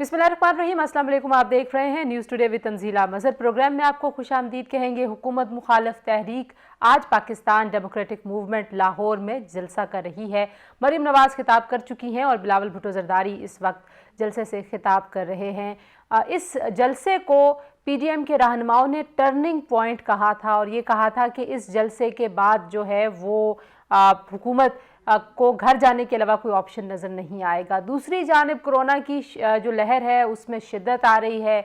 बिस्मिल्लाहिर्रहमानिर्रहीम, अस्सलाम वालेकुम। आप देख रहे हैं news today with Tanzeela Mazhar. Programme में आपको खुशामदीद कहेंगे। हुकूमत मुखालिफ तहरीक आज पाकिस्तान डेमोक्रेटिक मूवमेंट लाहौर में जलसा कर रही है। मरीम नवाज़ खिताब कर चुकी हैं और बिलावल भुट्टो जरदारी इस वक्त जलसे से खिताब कर रहे हैं। इस जलसे को PDM के रहनुमाओं ने टर्निंग पॉइंट कहा था और ये कहा था कि इस जलसे के बाद जो है वो हुकूमत को घर जाने के अलावा कोई ऑप्शन नज़र नहीं आएगा। दूसरी जानिब कोरोना की जो लहर है उसमें शिद्दत आ रही है।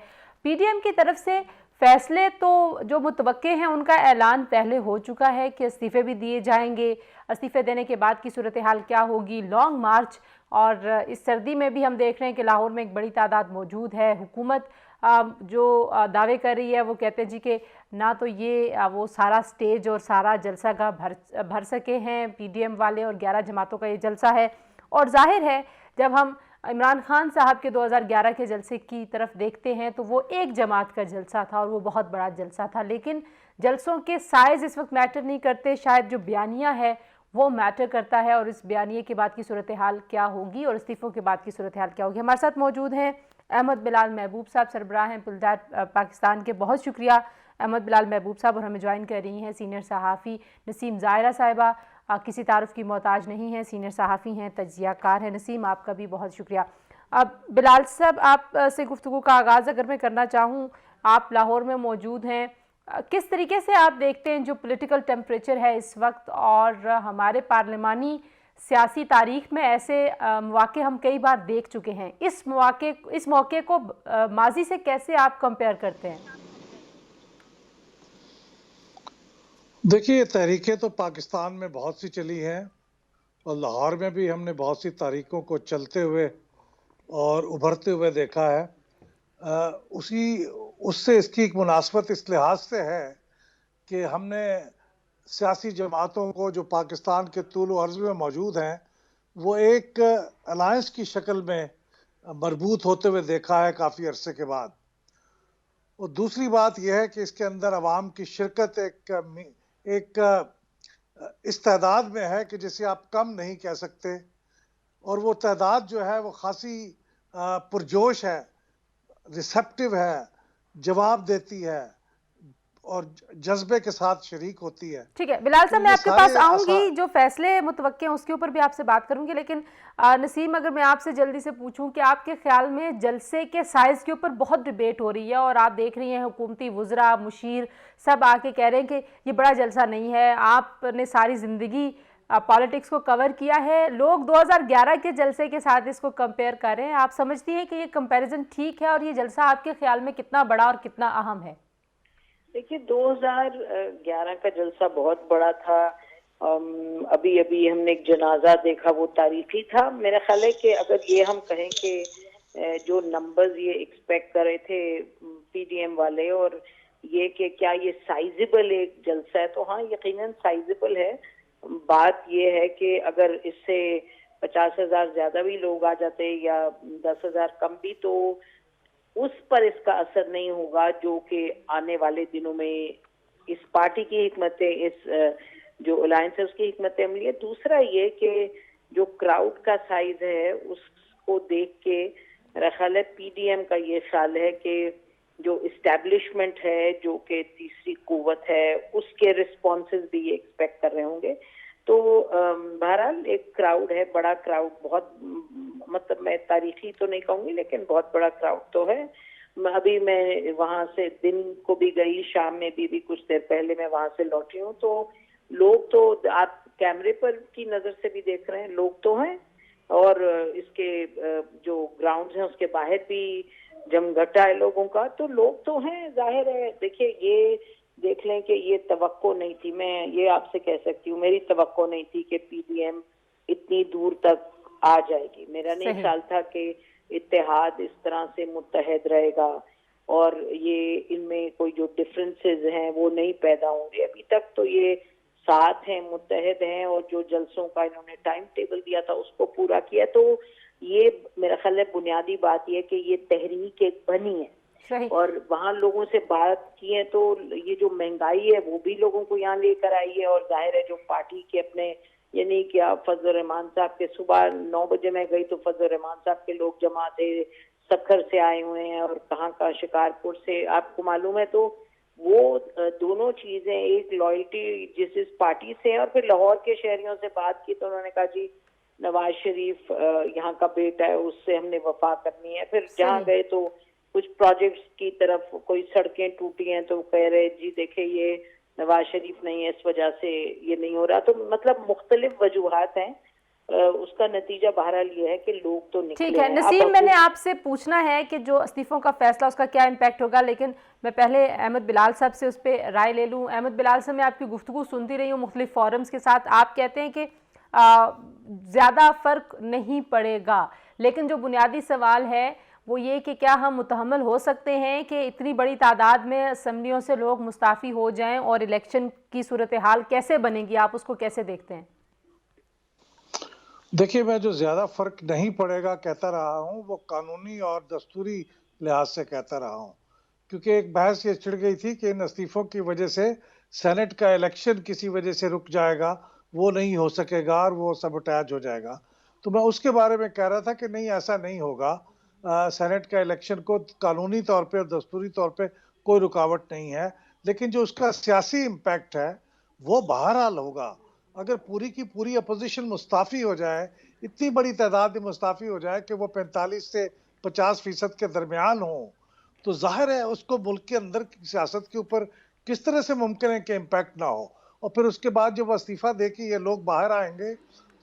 PDM की तरफ से फैसले तो जो मुतवक्के हैं उनका ऐलान पहले हो चुका है कि इस्तीफ़े भी दिए जाएंगे। इस्तीफ़े देने के बाद की सूरत हाल क्या होगी, लॉन्ग मार्च, और इस सर्दी में भी हम देख रहे हैं कि लाहौर में एक बड़ी तादाद मौजूद है। हुकूमत जो दावे कर रही है वो कहते हैं जी कि ना तो ये वो सारा स्टेज और सारा जलसा का भर सके हैं PDM वाले, और 11 जमातों का ये जलसा है। और जाहिर है जब हम इमरान खान साहब के 2011 के जलसे की तरफ देखते हैं तो वो एक जमात का जलसा था और वो बहुत बड़ा जलसा था। लेकिन जलसों के साइज़ इस वक्त मैटर नहीं करते, शायद जो बयानिया है वो मैटर करता है। और इस बयानिए के बाद की सूरत हाल क्या होगी और इस्तीफ़ों के बाद की सूरत हाल क्या होगी। हमारे साथ मौजूद हैं अहमद बिलाल महबूब साहब, सरबराह हैं पुलदार पाकिस्तान के। बहुत शुक्रिया अहमद बिलाल महबूब साहब। और हमें ज्वाइन कर रही हैं सीनियर सहाफ़ी नसीम ज़ाहिरा साहिबा, किसी तारुफ की मोहताज नहीं है, सीनियर सहाफ़ी हैं, तज्ज़ियाकार हैं। नसीम, आपका भी बहुत शुक्रिया। अब बिलाल साहब, आप से गुफ्तगू का आगाज़ अगर मैं करना चाहूँ, आप लाहौर में मौजूद हैं, किस तरीके से आप देखते हैं जो पॉलिटिकल टेम्परेचर है इस वक्त, और हमारे पार्लिमानी सियासी तारीख में ऐसे मौके हम कई बार देख चुके हैं, इस मौके को माजी से कैसे आप कंपेयर करते हैं? देखिए, तहरीकें तो पाकिस्तान में बहुत सी चली हैं और लाहौर में भी हमने बहुत सी तारीखों को चलते हुए और उभरते हुए देखा है। उसी उससे इसकी एक मुनासबत इस लिहाज से है कि हमने सियासी जमातों को जो पाकिस्तान के तूल व अर्ज़ में मौजूद हैं, वो एक अलायंस की शक्ल में मरबूत होते हुए देखा है काफ़ी अरसे के बाद। और दूसरी बात यह है कि इसके अंदर अवाम की शिरकत एक इस तादाद में है कि जिसे आप कम नहीं कह सकते, और वो तादाद जो है वो खासी पुरजोश है, रिसेप्टिव है, जवाब देती है और जज्बे के साथ शरीक होती है। ठीक है बिलाल तो साहब, मैं ये आपके पास सारे आऊंगी, जो फैसले मुतवक्के हैं उसके ऊपर भी आपसे बात करूंगी। लेकिन नसीम, अगर मैं आपसे जल्दी से पूछूं कि आपके ख्याल में जलसे के साइज के ऊपर बहुत डिबेट हो रही है और आप देख रही हैं हुकूमती वुज़रा, मुशीर सब आके कह रहे हैं कि ये बड़ा जलसा नहीं है, आपने सारी ज़िंदगी पॉलिटिक्स को कवर किया है, लोग 2011 के जलसे के साथ इसको कंपेयर कर रहे हैं। आप समझती हैं कि ये कंपैरिजन ठीक है, और ये जलसा आपके ख्याल में कितना बड़ा और कितना अहम है? देखिए, 2011 का जलसा बहुत बड़ा था। अभी अभी हमने एक जनाजा देखा, वो तारीखी था। मेरा ख्याल है कि अगर ये हम कहें कि जो नंबर्स ये एक्सपेक्ट कर रहे थे PDM वाले, और ये कि क्या ये साइजेबल एक जलसा है, तो हाँ, यकीनन साइजेबल है। बात ये है कि अगर इससे 50,000 ज्यादा भी लोग आ जाते या 10,000 कम भी, तो उस पर इसका असर नहीं होगा जो कि आने वाले दिनों में इस पार्टी की हिकमतें, इस जो अलायंस है उसकी हिकमत अमली है। दूसरा ये कि जो क्राउड का साइज है उसको देख के मेरा ख्याल है PDM का ये ख्याल है कि जो इस्टेब्लिशमेंट है, जो कि तीसरी कुव्वत है, उसके रिस्पॉन्सेज भी ये एक्सपेक्ट कर रहे होंगे। तो बहरहाल एक क्राउड है, बड़ा क्राउड, बहुत मतलब मैं तारीखी तो नहीं कहूंगी लेकिन बहुत बड़ा क्राउड तो है। अभी मैं वहां से दिन को भी गई, शाम में भी कुछ देर पहले मैं वहां से लौटी हूँ। तो लोग तो आप कैमरे पर की नजर से भी देख रहे हैं, लोग तो हैं, और इसके जो ग्राउंड हैं उसके बाहर भी जमघटा है लोगों का, तो लोग तो हैं, जाहिर है। देखिए, ये देख लें कि ये तवक्को नहीं थी, मैं ये आपसे कह सकती हूँ, मेरी तवक्को नहीं थी कि PDM इतनी दूर तक आ जाएगी। मेरा नहीं ख्याल था कि इत्तेहाद इस तरह से मुत्तहद रहेगा और ये इनमें कोई जो डिफरेंसेस हैं वो नहीं पैदा होंगे। अभी तक तो ये साथ हैं, मुत्तहद हैं, और जो जलसों का इन्होंने टाइम टेबल दिया था उसको पूरा किया। तो ये मेरा ख्याल है बुनियादी बात ये कि ये तहरीक एक बनी है और वहाँ लोगों से बात की है, तो ये जो महंगाई है वो भी लोगों को यहाँ लेकर आई है। और जाहिर है जो पार्टी के अपने, यानी कि आप फजल रहमान साहब के, सुबह 9 बजे मैं गई तो फजल रहमान साहब के लोग जमा थे, सक्खर से आए हुए हैं और कहाँ का शिकारपुर से, आपको मालूम है। तो वो दोनों चीजें, एक लॉयल्टी जिस पार्टी से है, और फिर लाहौर के शहरियों से बात की तो उन्होंने कहा जी नवाज शरीफ यहाँ का बेटा है, उससे हमने वफा करनी है। फिर जहाँ गए तो कुछ प्रोजेक्ट्स की तरफ, कोई सड़कें टूटी हैं तो कह रहे जी देखे ये नवाज शरीफ नहीं है, इस वजह से ये नहीं हो रहा। तो मतलब मुख्तलिफ वजूहात हैं। उसका नतीजा बहरहाल ये है कि लोग तो निकले ठीक है हैं। नसीम, मैंने आपसे पूछना है कि जो इस्तीफों का फैसला उसका क्या इम्पैक्ट होगा, लेकिन मैं पहले अहमद बिलाल साहब से उस पर राय ले लूँ। अहमद बिलाल साहब, मैं आपकी गुफ्तगू सुनती रही हूँ मुख्तलिफ फोरम्स के साथ। आप कहते हैं कि ज़्यादा फ़र्क नहीं पड़ेगा, लेकिन जो बुनियादी सवाल है वो ये कि क्या हम मुतहम्मल हो सकते हैं कि इतनी बड़ी तादाद में असम्बलियों से लोग मुस्ताफ़ी हो जाएं और इलेक्शन की सूरत हाल कैसे बनेगी, आप उसको कैसे देखते हैं? देखिए, मैं जो ज़्यादा फ़र्क नहीं पड़ेगा कहता रहा हूँ, वो कानूनी और दस्तूरी लिहाज से कहता रहा हूँ। क्योंकि एक बहस ये छिड़ गई थी कि इन इस्तीफ़ों की वजह से सेनेट का इलेक्शन किसी वजह से रुक जाएगा, वो नहीं हो सकेगा और वो सबोटाज हो जाएगा। तो मैं उसके बारे में कह रहा था कि नहीं, ऐसा नहीं होगा। सेनेट का इलेक्शन को कानूनी तौर पे और दस्तूरी तौर पे कोई रुकावट नहीं है, लेकिन जो उसका सियासी इम्पैक्ट है, वो बहरहाल होगा। अगर पूरी की पूरी अपोजिशन मुस्ताफ़ी हो जाए, इतनी बड़ी तादाद में मुस्ताफ़ी हो जाए कि वो 45 से 50% के दरमियान हो, तो ज़ाहिर है उसको मुल्क के अंदर की सियासत के ऊपर किस तरह से मुमकिन है कि इम्पैक्ट ना हो। और फिर उसके बाद जब वो इस्तीफ़ा दे के ये लोग बाहर आएंगे,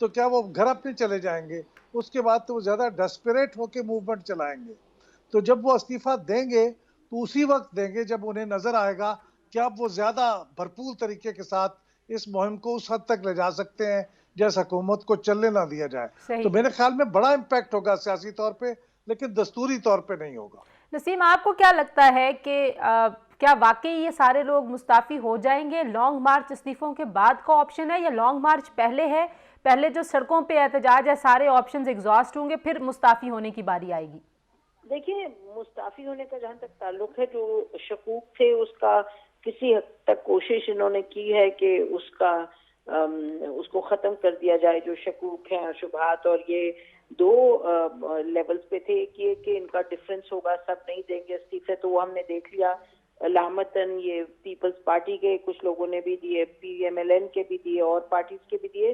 तो क्या वो घर अपने चले जाएंगे? उसके बाद तो वो ज़्यादा डेस्परेट होकर मूवमेंट चलाएंगे। तो जब वो इस्तीफ़ा देंगे, तो उसी वक्त देंगे जब उन्हें नज़र आएगा कि अब वो ज़्यादा भरपूर तरीके के साथ इस मुहिम को उस हद तक ले जा सकते हैं जिस हुकूमत को चलने ना दिया जाए। तो सही। मेरे ख्याल में बड़ा इम्पैक्ट होगा सियासी तौर पे, लेकिन दस्तूरी तौर पे नहीं होगा। नसीम, आपको क्या लगता है कि क्या वाकई ये सारे लोग मुस्ताफ़ी हो जाएंगे? लॉन्ग मार्च इस्तीफों के बाद का ऑप्शन है या लॉन्ग मार्च पहले है? पहले जो सड़कों पे एहतजाज है, सारे ऑप्शंस एग्जॉस्ट होंगे, फिर मुस्ताफ़ी होने की बारी आएगी? देखिए, मुस्ताफी होने का जहां तक ताल्लुक है, जो शकूक थे उसका किसी हद तक कोशिश इन्होंने की है कि उसको खत्म कर दिया जाए। जो शकूक हैं, शुबहात, और ये दो लेवल्स पे थे। एक ये कि इनका डिफरेंस होगा, सब नहीं देंगे इस्तीफे, तो वो हमने देख लिया। लामतन ये पीपल्स पार्टी के कुछ लोगों ने भी दिए, PMLN के भी दिए और पार्टीज के भी दिए।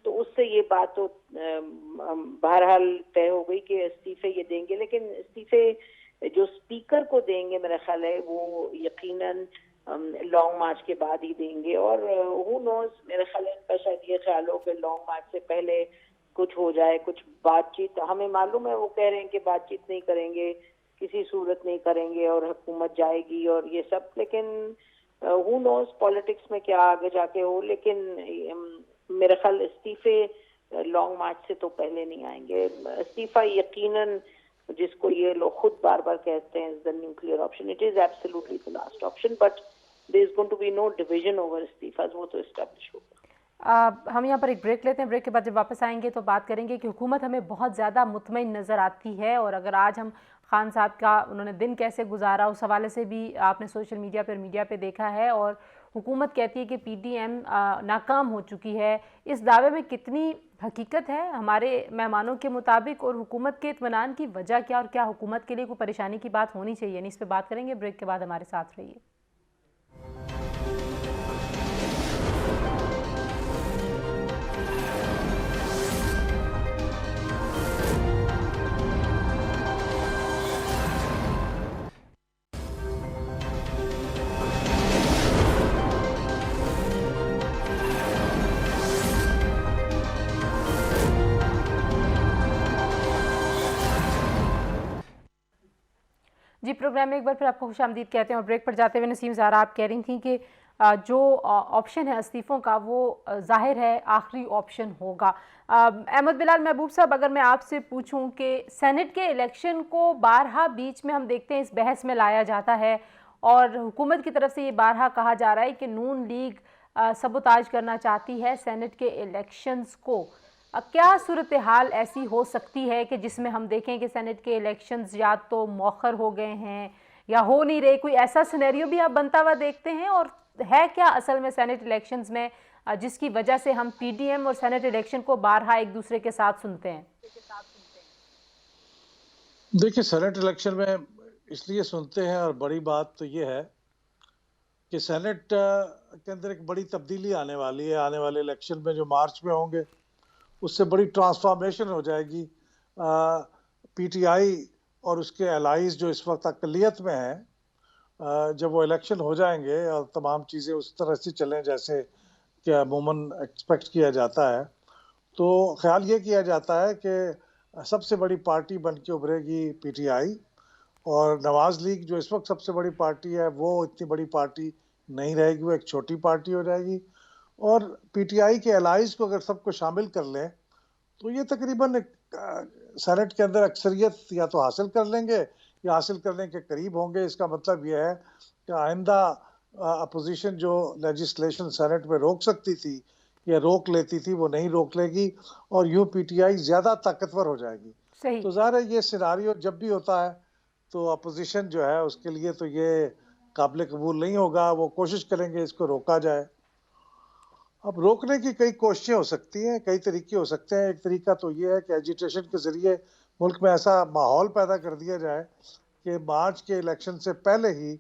तो उससे ये बात तो बहरहाल तय हो गई कि इस्तीफे ये देंगे। लेकिन इस्तीफे जो स्पीकर को देंगे, मेरा ख्याल है वो यकीनन लॉन्ग मार्च के बाद ही देंगे। और हु नोज, मेरा ख्याल है इनका शायद ये ख्याल हो कि लॉन्ग मार्च से पहले कुछ हो जाए, कुछ बातचीत। हमें मालूम है वो कह रहे हैं कि बातचीत नहीं करेंगे, किसी सूरत नहीं करेंगे और हुकूमत जाएगी और ये सब। लेकिन हु नोज पॉलिटिक्स में क्या आगे जाके हो। लेकिन मेरा ख्याल इस्तीफे लॉन्ग मार्च से तो पहले नहीं आएंगे। इस्तीफा यकीनन, जिसको ये लोग खुद बार बार कहते हैं, the nuclear option, it is absolutely the last option, but there is going to be no division over इस्तीफा, वो तो एस्टैब्लिश होगा। हम यहाँ पर एक ब्रेक लेते हैं। ब्रेक के बाद जब वापस आएंगे तो बात करेंगे कि हुकूमत हमें बहुत ज़्यादा मुतमईन नज़र आती है, और अगर आज हम खान साहब का उन्होंने दिन कैसे गुजारा उस हवाले से भी आपने सोशल मीडिया पे देखा है, और हुकूमत कहती है कि PDM नाकाम हो चुकी है। इस दावे में कितनी हकीकत है हमारे मेहमानों के मुताबिक, और हुकूमत के इत्मीनान की वजह क्या, और क्या हुकूमत के लिए कोई परेशानी की बात होनी चाहिए? नहीं, इस पर बात करेंगे। ब्रेक के बाद हमारे साथ रहिए। जी, प्रोग्राम में एक बार फिर आपको खुशामदीद कहते हैं। और ब्रेक पर जाते हुए नसीम ज़ारा, आप कह रही थी कि जो ऑप्शन है इस्तीफ़ों का, वो ज़ाहिर है आखिरी ऑप्शन होगा। अहमद बिलाल महबूब साहब, अगर मैं आपसे पूछूं कि सेनेट के इलेक्शन को बारहा बीच में हम देखते हैं इस बहस में लाया जाता है, और हुकूमत की तरफ से ये बारहा कहा जा रहा है कि नून लीग सबोताज करना चाहती है सेनेट के इलेक्शंस को। क्या सूरत हाल ऐसी हो सकती है कि जिसमें हम देखें कि सेनेट के इलेक्शंस या तो मौखर हो गए हैं या हो नहीं रहे? कोई ऐसा सिनेरियो भी आप बनता हुआ देखते हैं? और है क्या असल में सेनेट इलेक्शंस में जिसकी वजह से हम PDM और सेनेट इलेक्शन को बारहा एक दूसरे के साथ सुनते हैं? देखिए, सेनेट इलेक्शन में इसलिए सुनते हैं और बड़ी बात तो ये है कि सेनेट के अंदर एक बड़ी तब्दीली आने वाली है। आने वाले इलेक्शन में जो मार्च में होंगे, उससे बड़ी ट्रांसफॉर्मेशन हो जाएगी। पीटीआई और उसके एलाइज जो इस वक्त अक़लियत में हैं, जब वो इलेक्शन हो जाएंगे और तमाम चीज़ें उस तरह से चलें जैसे कि अमूमन एक्सपेक्ट किया जाता है, तो ख्याल ये किया जाता है कि सबसे बड़ी पार्टी बन के उभरेगी पीटीआई, और नवाज लीग जो इस वक्त सबसे बड़ी पार्टी है वो इतनी बड़ी पार्टी नहीं रहेगी, वो एक छोटी पार्टी हो जाएगी। और पीटीआई के एलाइज को अगर सबको शामिल कर लें तो ये तकरीबन सेनेट के अंदर अक्सरियत या तो हासिल कर लेंगे या हासिल करने के करीब होंगे। इसका मतलब यह है कि आइंदा अपोजिशन जो लेजिस्लेशन सेनेट में रोक सकती थी या रोक लेती थी, वो नहीं रोक लेगी और यूं पीटीआई ज़्यादा ताकतवर हो जाएगी। सही। तो ज़ाहिर है ये सिनारियो जब भी होता है तो अपोजिशन जो है उसके लिए तो ये काबिल कबूल नहीं होगा, वो कोशिश करेंगे इसको रोका जाए। अब रोकने की कई कोशिशें हो सकती हैं, कई तरीके हो सकते हैं। एक तरीका तो ये है कि एजिटेशन के ज़रिए मुल्क में ऐसा माहौल पैदा कर दिया जाए कि मार्च के इलेक्शन से पहले ही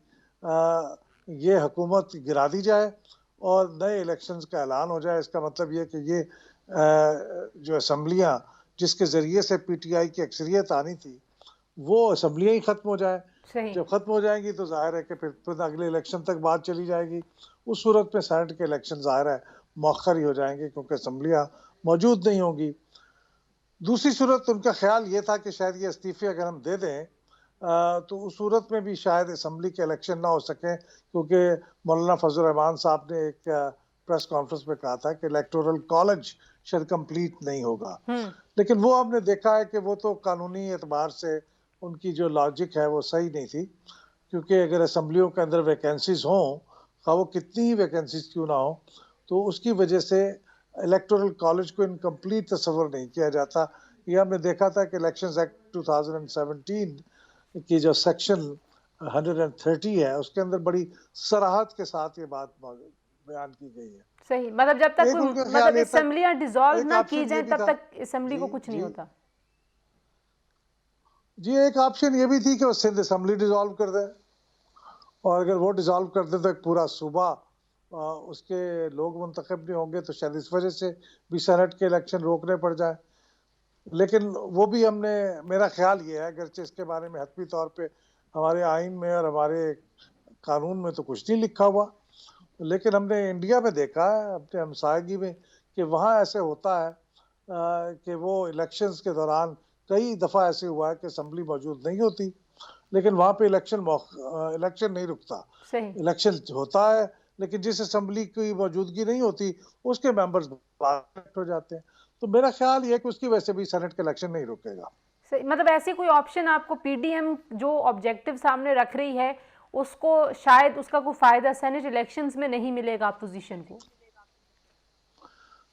ये हुकूमत गिरा दी जाए और नए इलेक्शंस का ऐलान हो जाए। इसका मतलब ये कि ये जो असम्बलियाँ जिसके ज़रिए से पीटीआई की अक्सरियत आनी थी, वो असम्बलियाँ ही ख़त्म हो जाए। सही। जब ख़त्म हो जाएंगी तो ज़ाहिर है कि फिर अगले इलेक्शन तक बात चली जाएगी। उस सूरत में सेनेट के इलेक्शन ज़ाहिर है मौखर ही हो जाएंगे क्योंकि असम्बलियाँ मौजूद नहीं होंगी। दूसरी सूरत उनका ख्याल ये था कि शायद ये इस्तीफ़े अगर हम दे दें तो उस सूरत में भी शायद असम्बली के इलेक्शन ना हो सकें, क्योंकि मौलाना फजल रहमान साहब ने एक प्रेस कॉन्फ्रेंस में कहा था कि इलेक्टोरल कॉलेज शायद कंप्लीट नहीं होगा। लेकिन वो हमने देखा है कि वो तो कानूनी एतबार से उनकी जो लॉजिक है वो सही नहीं थी, क्योंकि अगर असम्बलियों के अंदर वैकेंसीज हों, खा वो कितनी ही वैकेंसीज क्यों ना हो, तो उसकी वजह से इलेक्टोरल कॉलेज को इनकम्प्लीट तस्वर नहीं किया जाता। ये हमने देखा था कि इलेक्शंस एक्ट 2017 की जो सेक्शन 130 है उसके अंदर बड़ी सराहत के साथ ये बात बयान की गई है। सही, मतलब जब तक एक उनका मतलब ख्याल ये था, असेंबलियां डिसॉल्व एक ना की ऑप्शन ये जाएं भी तब था। तक असेंबली जी को कुछ नहीं जी होता। जी, एक ऑप्शन ये भी थी कि वो सिंध असम्बली डिसॉल्व कर दे, और अगर वो डिसॉल्व कर दे तो एक पूरा सूबा उसके लोग मुंतखब नहीं होंगे, तो शायद इस वजह से भी सेनेट के इलेक्शन रोकने पड़ जाए। लेकिन वो भी हमने, मेरा ख्याल ये है, अगरचे इसके बारे में हतमी तौर पे हमारे आइन में और हमारे कानून में तो कुछ नहीं लिखा हुआ, लेकिन हमने इंडिया में देखा है अपने हमसायगी में कि वहाँ ऐसे होता है कि वो इलेक्शंस के दौरान कई दफ़ा ऐसे हुआ है कि असम्बली मौजूद नहीं होती, लेकिन वहाँ पे इलेक्शन नहीं रुकता। सही। इलेक्शन होता है लेकिन जिस असम्बली की मौजूदगी नहीं होती उसके मेंबर्स बाहर हो जाते हैं। तो मेरा ख्याल ये है कि उसकी वजह से भी सेनेट का इलेक्शन नहीं रुकेगा। सही, मतलब ऐसी कोई ऑप्शन आपको पीडीएम जो ऑब्जेक्टिव सामने रख रही है उसको शायद उसका कोई फायदा सेनेट इलेक्शंस में नहीं मिलेगा अपोजिशन को?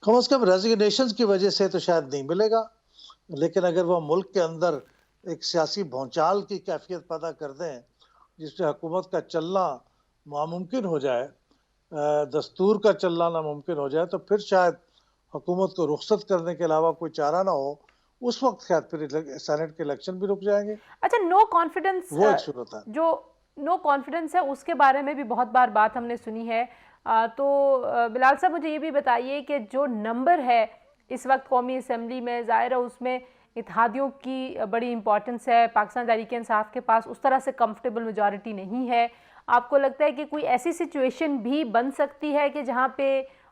कम से कम रेजिग्नेशन की वजह से तो शायद नहीं मिलेगा, लेकिन अगर वो मुल्क के अंदर एक सियासी भौचाल की कैफियत पैदा कर दें जिससे हुकूमत का चलना नामुमकिन हो जाए, दस्तूर का चलना नामुमकिन हो जाए, तो फिर शायद हुकूमत को रुखसत करने के अलावा कोई चारा ना हो। उस वक्त शायद फिर सेनेट के इलेक्शन भी रुक जाएंगे। अच्छा, नो कॉन्फिडेंस, वो एक सूरत है। जो नो कॉन्फिडेंस है उसके बारे में भी बहुत बार बात हमने सुनी है। तो बिलाल साहब मुझे ये भी बताइए कि जो नंबर है इस वक्त कौमी असम्बली में, ज़ाहिर है उसमें इत्तेहादियों की बड़ी इंपॉर्टेंस है, पाकिस्तान तहरीक-ए-इंसाफ के पास उस तरह से कंफर्टेबल मेजॉरिटी नहीं है। आपको लगता है कि कोई ऐसी सिचुएशन भी बन सकती है कि जहाँ पे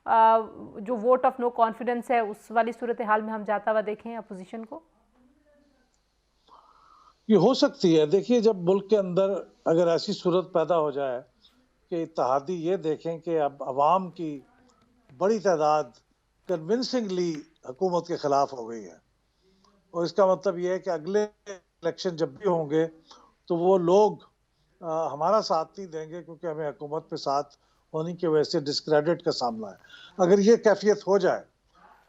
जो वोट ऑफ नो कॉन्फिडेंस है उस वाली सूरत हाल में हम जाता हुआ देखें अपोजिशन को? ये हो सकती है। देखिए, जब मुल्क के अंदर अगर ऐसी सूरत पैदा हो जाए कि इत्तेहादी ये देखें कि अब अवाम की बड़ी तादाद कन्विंसिंगली हुकूमत के ख़िलाफ़ हो गई है, और इसका मतलब ये है कि अगले इलेक्शन जब भी होंगे तो वो लोग हमारा साथ नहीं देंगे क्योंकि हमें हुकूमत पे साथ होने की वजह से डिस्क्रेडिट का सामना है। अगर ये कैफियत हो जाए,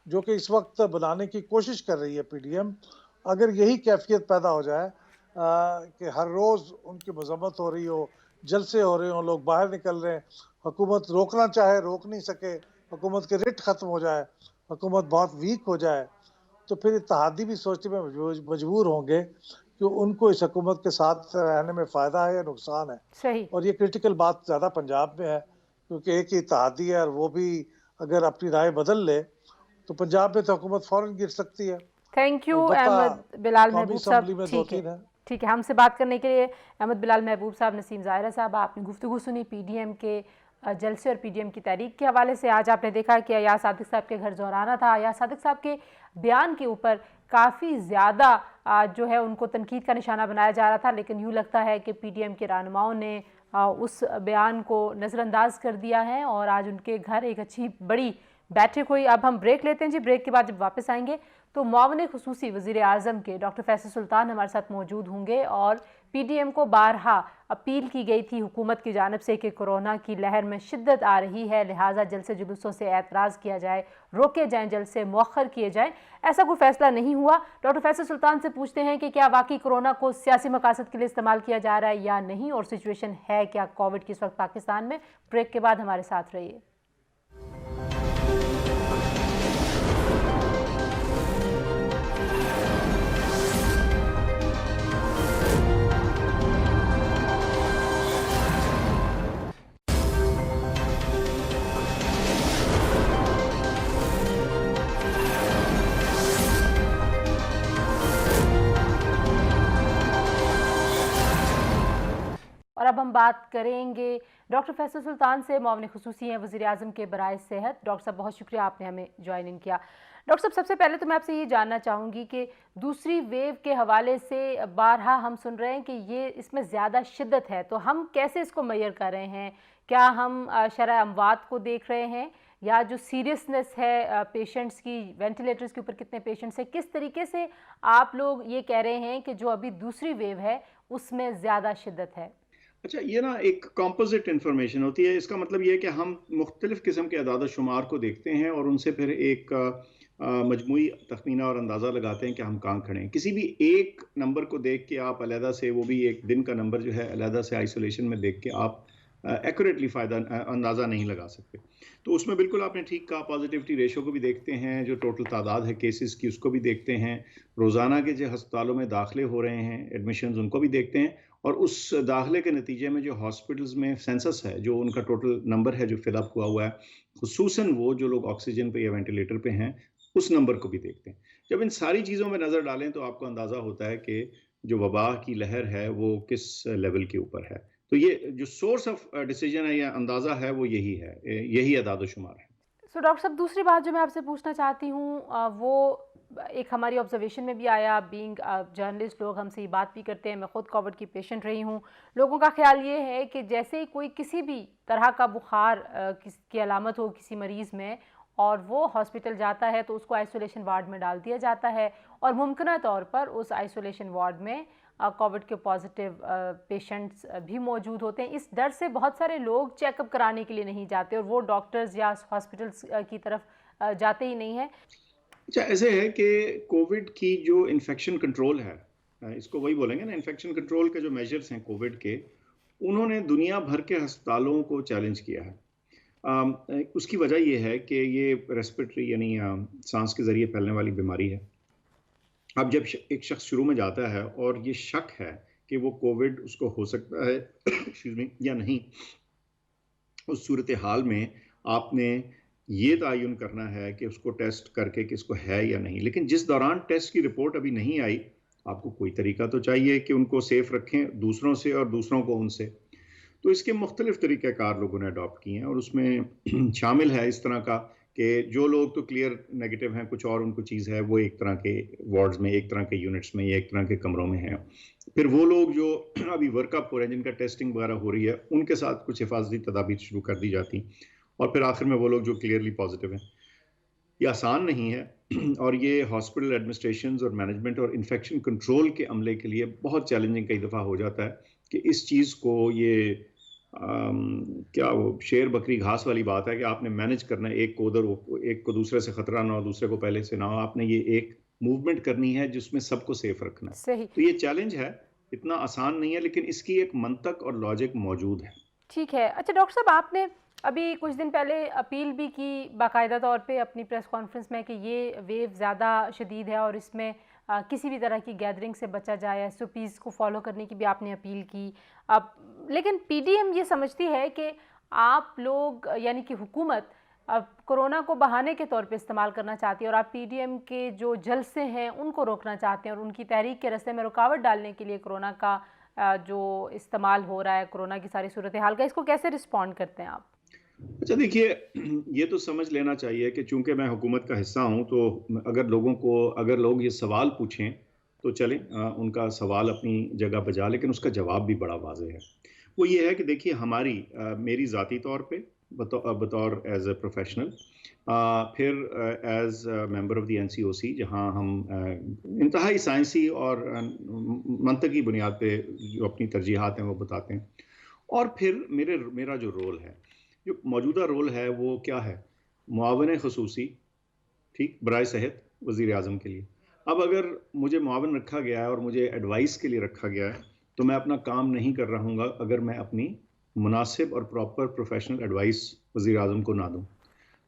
जो कि इस वक्त बनाने की कोशिश कर रही है पीडीएम, अगर यही कैफियत पैदा हो जाए कि हर रोज़ उनकी मजम्मत हो रही हो, जलसे हो रहे हो, लोग बाहर निकल रहे हैं, हुकूमत रोकना चाहे रोक नहीं सके, हुकूमत के रिट ख़त्म हो जाए, हुकूमत बहुत वीक हो जाए, तो फिर इत्तेहादी भी सोचने में मजबूर होंगे कि उनको इस हुकूमत के साथ रहने में फ़ायदा है या नुकसान है। सही। और ये क्रिटिकल बात ज़्यादा पंजाब में है, क्योंकि एक ही इत्तेहादी है और वो भी अगर अपनी राय बदल ले, तो पंजाब में तो हुकूमत फ़ौरन गिर सकती है। थैंक यू अलबत्ता अहमद बिलाल कौमी महबूब साहब। असम्बली में ठीक है, 2-3 हैं। ठीक है, हमसे बात करने के लिए अहमद बिलाल महबूब साहब, नसीम ज़ाहिरा साहब, आपने गुफ्तगू सुनी पीडीएम के जलसे और पीडीएम की तहरीक के हवाले से। आज आपने देखा कि अयाज सादिक साहब के घर जोराना था। अयाज सादिक साहब के बयान के ऊपर काफ़ी ज़्यादा जो है उनको तनकीद का निशाना बनाया जा रहा था, लेकिन यूँ लगता है कि पीडीएम के रहनुमाओं ने उस बयान को नज़रअंदाज कर दिया है और आज उनके घर एक अच्छी बड़ी बैठक हुई। अब हम ब्रेक लेते हैं जी। ब्रेक के बाद जब वापस आएंगे तो मुआविन खुसूसी वज़ीर आज़म के डॉक्टर फैसल सुल्तान हमारे साथ मौजूद होंगे और पीडीएम को बारहा अपील की गई थी हुकूमत की जानिब से कि कोरोना की लहर में शिद्दत आ रही है, लिहाजा जलसे जुलूसों से एतराज़ किया जाए, रोके जाएँ, जलसे मौखर किए जाएँ। ऐसा कोई फैसला नहीं हुआ। डॉक्टर फैसल सुल्तान से पूछते हैं कि क्या वाकई कोरोना को सियासी मकासद के लिए इस्तेमाल किया जा रहा है या नहीं, और सिचुएशन है क्या कोविड की इस वक्त पाकिस्तान में। ब्रेक के बाद हमारे साथ रहिए। और अब हम बात करेंगे डॉक्टर फैसल सुल्तान से, मुआविन खुसूसी हैं वज़ीर आज़म के बराए सेहत। डॉक्टर साहब बहुत शुक्रिया, आपने हमें ज्वाइनिंग किया। डॉक्टर साहब, सबसे पहले तो मैं आपसे ये जानना चाहूँगी कि दूसरी वेव के हवाले से बारहा हम सुन रहे हैं कि ये इसमें ज़्यादा शिद्दत है, तो हम कैसे इसको मेजर कर रहे हैं? क्या हम शरह अमवात को देख रहे हैं या जो सीरियसनेस है पेशेंट्स की, वेंटिलेटर्स के ऊपर कितने पेशेंट्स हैं, किस तरीके से आप लोग ये कह रहे हैं कि जो अभी दूसरी वेव है उसमें ज़्यादा शिद्दत है? अच्छा, ये ना एक कॉम्पोजिट इंफॉर्मेशन होती है। इसका मतलब ये है कि हम मुख्तलिफ किस्म के अदाद शुमार को देखते हैं और उनसे फिर एक मजमूई तखमीना और अंदाज़ा लगाते हैं कि हम कहाँ खड़े हैं। किसी भी एक नंबर को देख के आप अलहदा से, वो भी एक दिन का नंबर जो है, अलहदा से आइसोलेशन में देख के आप एक्यूरेटली अंदाज़ा नहीं लगा सकते। तो उसमें बिल्कुल आपने ठीक कहा, पॉजिटिविटी रेशो को भी देखते हैं, जो टोटल तादाद है केसेस की उसको भी देखते हैं, रोज़ाना के जो हस्पतालों में दाखिले हो रहे हैं, एडमिशन्स, उनको भी देखते हैं, और उस दाखिले के नतीजे में जो हॉस्पिटल्स में सेंसस है, जो उनका टोटल नंबर है जो फिलअप हुआ हुआ है, खुसूसन वो जो लोग ऑक्सीजन पे या वेंटिलेटर पे हैं, उस नंबर को भी देखते हैं। जब इन सारी चीज़ों में नज़र डालें तो आपको अंदाज़ा होता है कि जो वबा की लहर है वो किस लेवल के ऊपर है। तो ये जो सोर्स ऑफ डिसीजन है या अंदाज़ा है वो यही है, यही अदाद शुमार है। सो डॉक्टर साहब, दूसरी बात जो मैं आपसे पूछना चाहती हूँ वो एक हमारी ऑब्जर्वेशन में भी आया, बीइंग जर्नलिस्ट लोग हमसे ये बात भी करते हैं, मैं ख़ुद कोविड की पेशेंट रही हूँ। लोगों का ख्याल ये है कि जैसे ही कोई किसी भी तरह का बुखार की अलामत हो किसी मरीज़ में और वो हॉस्पिटल जाता है तो उसको आइसोलेशन वार्ड में डाल दिया जाता है और मुमकिन तौर पर उस आइसोलेशन वार्ड में कोविड के पॉजिटिव पेशेंट्स भी मौजूद होते हैं। इस डर से बहुत सारे लोग चेकअप कराने के लिए नहीं जाते और वो डॉक्टर्स या हॉस्पिटल्स की तरफ जाते ही नहीं हैं। अच्छा, ऐसे है कि कोविड की जो इन्फेक्शन कंट्रोल है, इसको वही बोलेंगे ना, इन्फेक्शन कंट्रोल के जो मेजर्स हैं कोविड के, उन्होंने दुनिया भर के अस्पतालों को चैलेंज किया है। उसकी वजह ये है कि ये रेस्पिरेटरी यानी सांस के ज़रिए फैलने वाली बीमारी है। अब जब एक शख्स शुरू में जाता है और ये शक है कि वो कोविड उसको हो सकता है एक्सक्यूज मी या नहीं, उस सूरत हाल में आपने ये तयन करना है कि उसको टेस्ट करके कि इसको है या नहीं। लेकिन जिस दौरान टेस्ट की रिपोर्ट अभी नहीं आई, आपको कोई तरीका तो चाहिए कि उनको सेफ रखें दूसरों से और दूसरों को उनसे। तो इसके मुख्तलिफ तरीक़ाकार लोगों ने अडॉप्ट किए हैं और उसमें शामिल है इस तरह का कि जो लोग तो क्लियर नेगेटिव हैं, कुछ और उनको चीज़ है, वो एक तरह के वार्ड्स में, एक तरह के यूनिट्स में या एक तरह के कमरों में हैं। फिर वो लोग जो अभी वर्कअप हो रहे हैं, जिनका टेस्टिंग वगैरह हो रही है, उनके साथ कुछ हिफाजती तदाबीर शुरू कर दी जाती, और फिर आखिर में वो लोग जो क्लियरली पॉजिटिव हैं। ये आसान नहीं है और ये हॉस्पिटल एडमिनिस्ट्रेशन और मैनेजमेंट और इन्फेक्शन कंट्रोल के अमले के लिए बहुत चैलेंजिंग कई दफ़ा हो जाता है कि इस चीज़ को ये क्या वो शेर बकरी घास वाली बात है कि आपने मैनेज करना है, एक को उधर, एक को दूसरे से खतरा ना हो, दूसरे को पहले से ना हो। आपने ये एक मूवमेंट करनी है जिसमें सबको सेफ रखना है। सही। तो ये चैलेंज है, इतना आसान नहीं है, लेकिन इसकी एक मंतक और लॉजिक मौजूद है। ठीक है। अच्छा डॉक्टर साहब, आपने अभी कुछ दिन पहले अपील भी की बाकायदा तौर पे अपनी प्रेस कॉन्फ्रेंस में कि ये वेव ज़्यादा शदीद है और इसमें किसी भी तरह की गैदरिंग से बचा जाए, SOPs को फॉलो करने की भी आपने अपील की। अब लेकिन PDM ये समझती है कि आप लोग यानी कि हुकूमत अब कोरोना को बहाने के तौर पे इस्तेमाल करना चाहती है और आप PDM के जो जलसे हैं उनको रोकना चाहते हैं और उनकी तहरीक के रास्ते में रुकावट डालने के लिए कोरोना का जो इस्तेमाल हो रहा है, कोरोना की सारी सूरत हाल का, इसको कैसे रिस्पॉन्ड करते हैं आप? अच्छा देखिए, ये तो समझ लेना चाहिए कि चूंकि मैं हुकूमत का हिस्सा हूं, तो अगर लोग ये सवाल पूछें तो चलें, उनका सवाल अपनी जगह बजा, लेकिन उसका जवाब भी बड़ा वाज़ेह है। वो ये है कि देखिए, मेरी ज़ाती तौर पे बतौर एज ए प्रोफेशनल, फिर as member of the NCOC, जहां हम इंतहाई साइंसी और मंतकी बुनियाद पे जो अपनी तरजीहात हैं वो बताते हैं। और फिर मेरा जो रोल है, जो मौजूदा रोल है, वो क्या है? मुआवन खसूसी, ठीक, बराए सेहत वज़ीर आज़म के लिए। अब अगर मुझे मुआवन रखा गया है और मुझे एडवाइस के लिए रखा गया है, तो मैं अपना काम नहीं कर रहा हूँगा अगर मैं अपनी मुनासिब और प्रॉपर प्रोफेशनल एडवाइस वज़ीर आज़म को ना दूँ।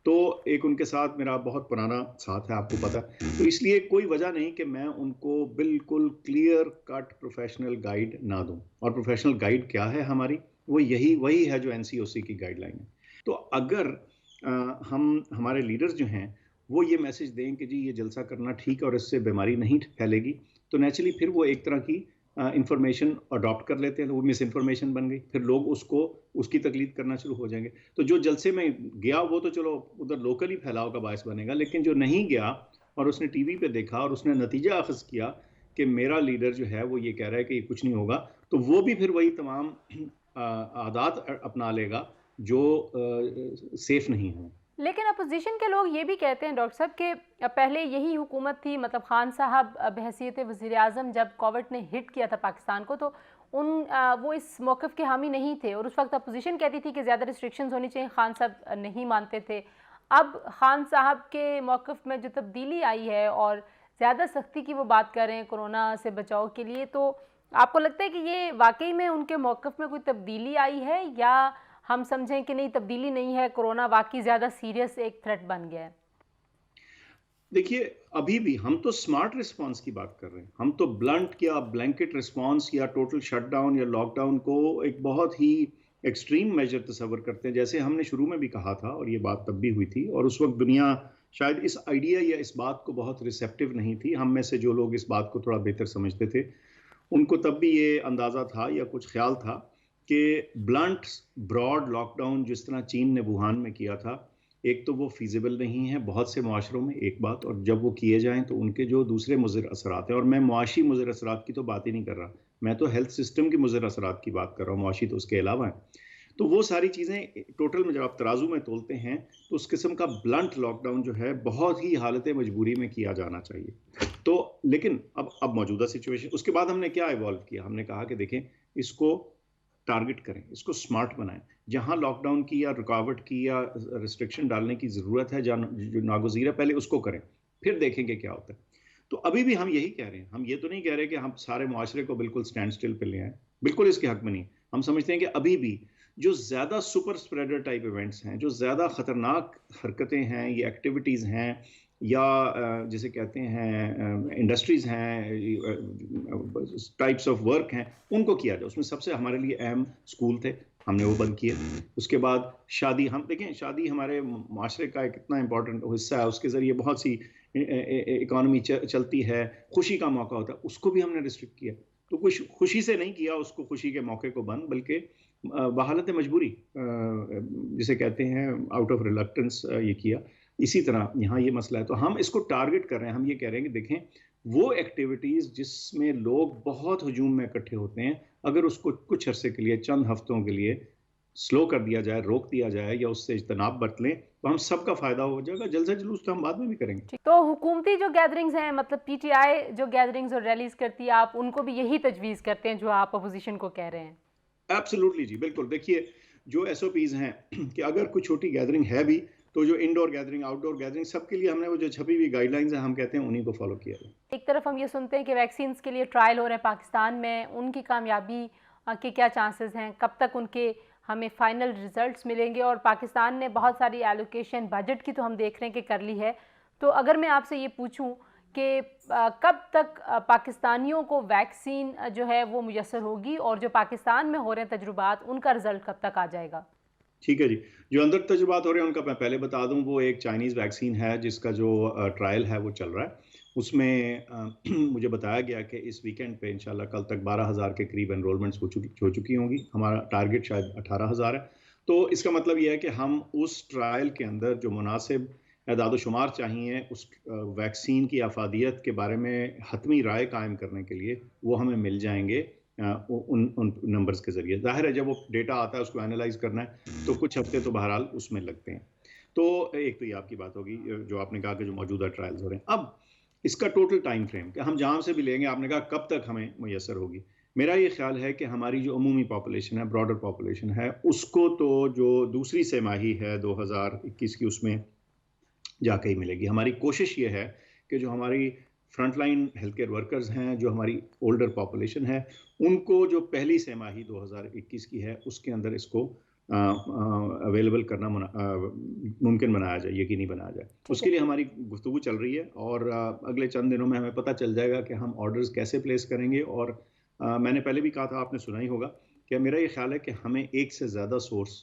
तो एक उनके साथ मेरा बहुत पुराना साथ है, आपको पता है। तो इसलिए कोई वजह नहीं कि मैं उनको बिल्कुल क्लियर कट प्रोफेशनल गाइड ना दूं। और प्रोफेशनल गाइड क्या है हमारी? वही है जो NCOC की गाइडलाइन है। तो अगर हमारे लीडर्स जो हैं वो ये मैसेज दें कि जी ये जलसा करना ठीक है और इससे बीमारी नहीं फैलेगी, तो नेचुरली फिर वो एक तरह की इंफॉर्मेशन अडॉप्ट कर लेते हैं, तो वो मिस इन्फॉर्मेशन बन गई, फिर लोग उसकी तकलीद करना शुरू हो जाएंगे। तो जो जलसे में गया वो तो चलो उधर लोकली फैलाव का बायस बनेगा, लेकिन जो नहीं गया और उसने टीवी पे देखा और उसने नतीजा अखज़ किया कि मेरा लीडर जो है वो ये कह रहा है कि कुछ नहीं होगा, तो वो भी फिर वही तमाम आदात अपना लेगा जो सेफ नहीं है। लेकिन अपोजिशन के लोग ये भी कहते हैं डॉक्टर साहब कि पहले यही हुकूमत थी, मतलब खान साहब बहैसियत वज़ीर आज़म जब कोविड ने हिट किया था पाकिस्तान को, तो वो इस मौक़िफ़ के हामी नहीं थे और उस वक्त अपोजिशन कहती थी कि ज़्यादा रिस्ट्रिक्शंस होनी चाहिए, खान साहब नहीं मानते थे। अब खान साहब के मौक़िफ़ में जो तब्दीली आई है और ज़्यादा सख्ती की वो बात कर रहे हैं कोरोना से बचाव के लिए, तो आपको लगता है कि ये वाकई में उनके मौक़िफ़ में कोई तब्दीली आई है या हम समझें कि नहीं तब्दीली नहीं है, कोरोना वाकई ज़्यादा सीरियस एक थ्रेट बन गया है? देखिए, अभी भी हम तो स्मार्ट रिस्पांस की बात कर रहे हैं। हम तो ब्लंट या ब्लैंकेट रिस्पांस या टोटल शटडाउन या लॉकडाउन को एक बहुत ही एक्सट्रीम मेजर तस्वर करते हैं, जैसे हमने शुरू में भी कहा था, और ये बात तब भी हुई थी, और उस वक्त दुनिया शायद इस आइडिया या इस बात को बहुत रिसेप्टिव नहीं थी। हम में से जो लोग इस बात को थोड़ा बेहतर समझते थे, उनको तब भी ये अंदाज़ा था या कुछ ख्याल था कि ब्लंट ब्रॉड लॉकडाउन जिस तरह चीन ने वुहान में किया था, एक तो वो फीजिबल नहीं है बहुत से मुआशरों में, एक बात, और जब वो किए जाएं तो उनके जो दूसरे मुज़र असरात हैं, और मैं मुआशी मुज़र असरात की तो बात ही नहीं कर रहा, मैं तो हेल्थ सिस्टम की मुज़र असरात की बात कर रहा हूँ, मुआशी तो उसके अलावा है। तो वो सारी चीज़ें टोटल में जब आप तराजू में तोलते हैं तो उस किस्म का ब्लंट लॉकडाउन जो है बहुत ही हालत मजबूरी में किया जाना चाहिए। तो लेकिन अब मौजूदा सिचुएशन, उसके बाद हमने क्या इवॉल्व किया, हमने कहा कि देखें, इसको टारगेट करें, इसको स्मार्ट बनाएं, जहां लॉकडाउन की या रुकावट की या रिस्ट्रिक्शन डालने की ज़रूरत है, जो नागुज़ीर है, पहले उसको करें, फिर देखेंगे क्या होता है। तो अभी भी हम यही कह रहे हैं, हम ये तो नहीं कह रहे कि हम सारे मुआशरे को बिल्कुल स्टैंड स्टिल पे ले आए, बिल्कुल इसके हक में नहीं। हम समझते हैं कि अभी भी जो ज़्यादा सुपर स्प्रेडर टाइप इवेंट्स हैं, जो ज़्यादा ख़तरनाक हरकतें हैं, ये एक्टिविटीज़ हैं, या जिसे कहते हैं इंडस्ट्रीज़ हैं, टाइप्स ऑफ वर्क हैं, उनको किया जाए। उसमें सबसे हमारे लिए अहम स्कूल थे, हमने वो बंद किए। उसके बाद शादी, हम देखें शादी हमारे माशरे का एक इतना इंपॉर्टेंट हिस्सा है, उसके ज़रिए बहुत सी इकॉनमी चलती है, खुशी का मौका होता है, उसको भी हमने रिस्ट्रिक्ट किया। तो कुछ खुशी से नहीं किया उसको, खुशी के मौके को बंद, बल्कि बहालत मजबूरी जिसे कहते हैं, आउट ऑफ रिलक्टेंस ये किया। इसी तरह यहाँ ये मसला है, तो हम इसको टारगेट कर रहे हैं। हम ये कह रहे हैं कि देखें, वो एक्टिविटीज़ जिसमें लोग बहुत हजूम में इकट्ठे होते हैं, अगर उसको कुछ अरसे के लिए, चंद हफ्तों के लिए स्लो कर दिया जाए, रोक दिया जाए, या उससे इज्तनाब बरत लें, तो हम सबका फ़ायदा हो जाएगा। जलसा जुलूस तो हम बाद में भी करेंगे। तो हुकूमती जो गैदरिंग्स हैं, मतलब PTI जो गैदरिंग्स और रैलीज करती है, आप उनको भी यही तजवीज़ करते हैं जो आप अपोजिशन को कह रहे हैं? एब्सोल्युटली जी, बिल्कुल। देखिए, जो SOPs हैं कि अगर कोई छोटी गैदरिंग है भी, तो जो इंडोर गैदरिंग, आउटडोर गैदरिंग, सबके लिए हमने वो जो छपी हुई गाइडलाइंस हैं, हम कहते हैं उन्हीं को फॉलो किया जाए। एक तरफ हम ये सुनते हैं कि वैक्सीन के लिए ट्रायल हो रहे हैं पाकिस्तान में, उनकी कामयाबी के क्या चांसेस हैं, कब तक उनके हमें फाइनल रिजल्ट्स मिलेंगे, और पाकिस्तान ने बहुत सारी एलोकेशन बजट की तो हम देख रहे हैं कि कर ली है। तो अगर मैं आपसे ये पूछूं कि कब तक पाकिस्तानियों को वैक्सीन जो है वो मुयस्सर होगी और जो पाकिस्तान में हो रहे हैं तजुर्बात उनका रिजल्ट कब तक आ जाएगा? ठीक है जी। जो अंदर तजुर्बात हो रहे हैं उनका मैं पहले बता दूं, वो एक चाइनीज़ वैक्सीन है जिसका जो ट्रायल है वो चल रहा है। उसमें मुझे बताया गया कि इस वीकेंड पे इंशाल्लाह कल तक 12,000 के करीब एनरोलमेंट्स हो चुकी होंगी। हमारा टारगेट शायद 18,000 है। तो इसका मतलब ये है कि हम उस ट्रायल के अंदर जो मुनासिब एदाद-ओ-शुमार चाहिए उस वैक्सीन की अफादियत के बारे में हतमी राय कायम करने के लिए वो हमें मिल जाएंगे उन नंबर्स के ज़रिए। ज़ाहिर है जब वो डेटा आता है उसको एनालाइज करना है तो कुछ हफ्ते तो बहरहाल उसमें लगते हैं। तो एक तो ये आपकी बात होगी जो आपने कहा कि जो मौजूदा ट्रायल्स हो रहे हैं। अब इसका टोटल टाइम फ्रेम कि हम जहाँ से भी लेंगे, आपने कहा कब तक हमें मुयस्सर होगी। मेरा ये ख्याल है कि हमारी जो अमूमी पॉपुलेशन है, ब्रॉडर पॉपुलेशन है, उसको तो जो दूसरी तिमाही है 2021 की उसमें जाके ही मिलेगी। हमारी कोशिश ये है कि जो हमारी फ्रंटलाइन हेल्थ केयर वर्कर्स हैं, जो हमारी ओल्डर पॉपुलेशन है, उनको जो पहली तिमाही 2021 की है उसके अंदर इसको अवेलेबल करना मुमकिन बनाया जाए, यकीनी बनाया जाए। उसके लिए हमारी गुफ्तगू चल रही है और अगले चंद दिनों में हमें पता चल जाएगा कि हम ऑर्डर्स कैसे प्लेस करेंगे। और मैंने पहले भी कहा था, आपने सुना ही होगा कि मेरा ये ख्याल है कि हमें एक से ज़्यादा सोर्स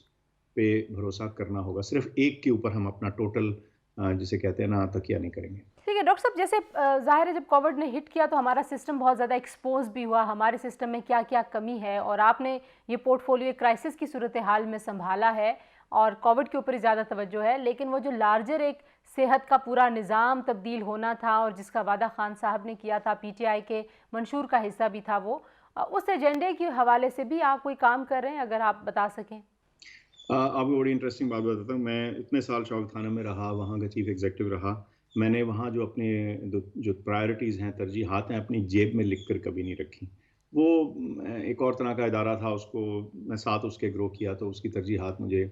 पे भरोसा करना होगा। सिर्फ एक के ऊपर हम अपना टोटल जिसे कहते हैं ना तकिया नहीं करेंगे। ठीक है डॉक्टर साहब, जैसे जाहिर है जब कोविड ने हिट किया तो हमारा सिस्टम बहुत ज़्यादा एक्सपोज भी हुआ, हमारे सिस्टम में क्या क्या कमी है, और आपने ये पोर्टफोलियो क्राइसिस की सूरत हाल में संभाला है और कोविड के ऊपर ही ज़्यादा तवज्जो है। लेकिन वो जो लार्जर एक सेहत का पूरा निज़ाम तब्दील होना था और जिसका वादा खान साहब ने किया था, PTI के मंशूर का हिस्सा भी था वो, उस एजेंडे के हवाले से भी आप कोई काम कर रहे हैं, अगर आप बता सकें? आपको बड़ी इंटरेस्टिंग बात बताता हूँ। मैं इतने साल शौक खाना में रहा, वहाँ का चीफ एग्जीक्यूटिव रहा। मैंने वहाँ जो अपने जो प्रायोरिटीज़ हैं, तरजीहात हैं, अपनी जेब में लिख कर कभी नहीं रखी। वो एक और तरह का इदारा था, उसको मैं साथ उसके ग्रो किया तो उसकी तरजीहात मुझे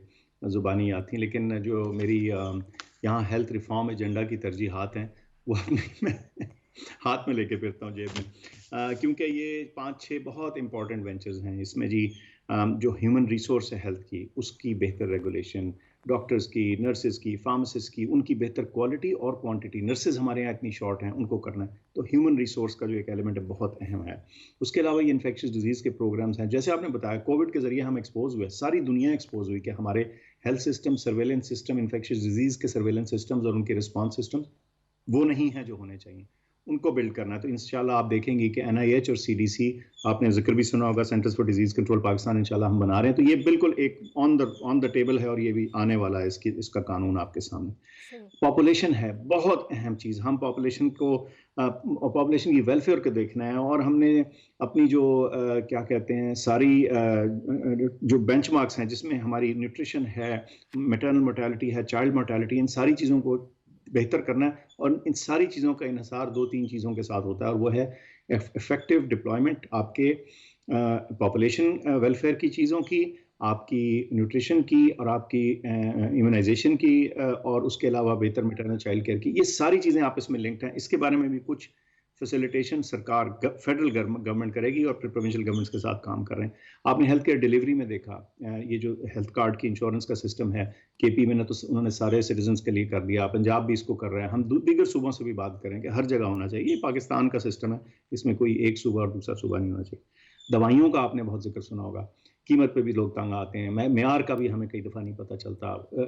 ज़ुबानी याद थी। लेकिन जो मेरी यहाँ हेल्थ रिफॉर्म एजेंडा की तरजीहात हैं वो मैं हाथ में लेके फिरता हूँ जेब में, क्योंकि ये 5-6 बहुत इंपॉर्टेंट वेंचर्स हैं। इसमें जी जो ह्यूमन रिसोर्स है हेल्थ की, उसकी बेहतर रेगुलेशन, डॉक्टर्स की, नर्सेज की, फार्मासिस्ट की, उनकी बेहतर क्वालिटी और क्वांटिटी। नर्सेज हमारे यहाँ इतनी शॉर्ट हैं, उनको करना है। तो ह्यूमन रिसोर्स का जो एक एलिमेंट है बहुत अहम है। उसके अलावा ये इन्फेक्शियस डिजीज़ के प्रोग्राम्स हैं। जैसे आपने बताया कोविड के ज़रिए हम एक्सपोज हुए, सारी दुनिया एक्सपोज हुई कि हमारे health system, surveillance system, infectious disease के सर्वेलेंस सिस्टम्स और उनके रिस्पॉन्स सिस्टम वो नहीं है जो होने चाहिए, उनको बिल्ड करना है। तो इंशाल्लाह आप देखेंगे कि NIH और CDC, आपने जिक्र भी सुना होगा, centres for disease control Pakistan, इंशाल्लाह हम बना रहे हैं। तो ये बिल्कुल एक ऑन द टेबल है और ये भी आने वाला है, इसका कानून आपके सामने। पॉपुलेशन है बहुत अहम चीज़। हम पॉपुलेशन को पॉपुलेशन की वेलफेयर को देखना है और हमने अपनी जो क्या कहते हैं सारी जो बेंचमार्क्स हैं जिसमें हमारी न्यूट्रिशन है, मैटरनल मोर्टेलिटी है, चाइल्ड मोर्टेलिटी, इन सारी चीज़ों को बेहतर करना है। और इन सारी चीज़ों का इन्हिसार 2-3 चीज़ों के साथ होता है और वो है इफेक्टिव डिप्लॉयमेंट आपके पॉपुलेशन वेलफेयर की चीज़ों की, आपकी न्यूट्रिशन की और आपकी इम्यूनाइजेशन की, और उसके अलावा बेहतर मैटरनल चाइल्ड केयर की। ये सारी चीज़ें आपस में लिंक्ड हैं। इसके बारे में भी कुछ फैसिलिटेशन सरकार फेडरल गवर्नमेंट करेगी और फिर प्रोविंशियल गवर्नमेंट्स के साथ काम कर रहे हैं। आपने हेल्थ केयर डिलीवरी में देखा, ये जो हेल्थ कार्ड की इंश्योरेंस का सिस्टम है, KP में तो उन्होंने सारे सिटीजन्स के लिए कर दिया, पंजाब भी इसको कर रहे हैं। हम दीगर सूबों से भी बात करें कि हर जगह होना चाहिए। ये पाकिस्तान का सिस्टम है, इसमें कोई एक सूबा और दूसरा सूबा नहीं होना चाहिए। दवाइयों का आपने बहुत जिक्र सुना होगा, कीमत पे भी लोग तंग आते हैं, मेयार का भी हमें कई दफ़ा नहीं पता चलता,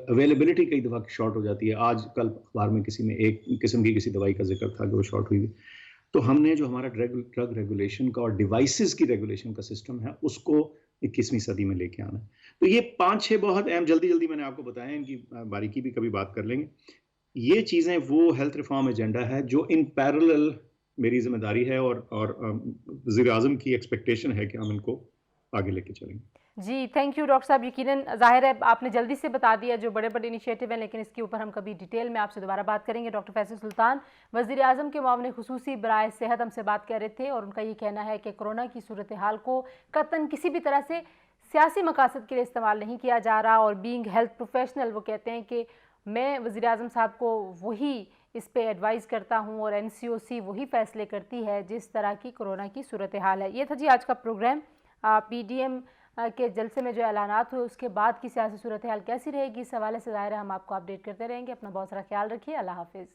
अवेलेबिलिटी कई दफ़ा शॉर्ट हो जाती है। आज कल अखबार में किसी में एक किस्म की किसी दवाई का जिक्र था कि वो शॉर्ट हुई। तो हमने जो हमारा ड्रग रेगुलेशन का और डिवाइसेस की रेगुलेशन का सिस्टम है उसको 21वीं सदी में लेके आना है। तो ये 5-6 बहुत अहम, जल्दी मैंने आपको बताया, इनकी बारीकी भी कभी बात कर लेंगे। ये चीज़ें वो हेल्थ रिफॉर्म एजेंडा है जो इन पैरेलल मेरी जिम्मेदारी है और वज़ीर आज़म की एक्सपेक्टेशन है कि हम इनको आगे लेके चलेंगे। जी थैंक यू डॉक्टर साहब। यकीनन ज़ाहिर है आपने जल्दी से बता दिया जो बड़े बड़े इनिशिएटिव हैं, लेकिन इसके ऊपर हम कभी डिटेल में आपसे दोबारा बात करेंगे। डॉक्टर फैसल सुल्तान, वज़ीर आज़म के मुआविन खुसूसी बराए सेहत, हमसे बात कर रहे थे और उनका ये कहना है कि कोरोना की सूरत हाल को कतन किसी भी तरह से सियासी मकासद के लिए इस्तेमाल नहीं किया जा रहा। और बीइंग हेल्थ प्रोफेशनल वो कहते हैं कि मैं वज़ीर आज़म साहब को वही इस पे एडवाइस करता हूँ और NCOC वही फ़ैसले करती है जिस तरह की कोरोना की सूरत हाल है। ये था जी आज का प्रोग्राम। PDM के जलसे में जो ऐलानात हुए उसके बाद की सियासी सूरत हाल कैसी रहेगी, इस हवाले से ज़ाहिर है हम आपको अपडेट करते रहेंगे। अपना बहुत सारा ख्याल रखिए। अल्लाह हाफिज़।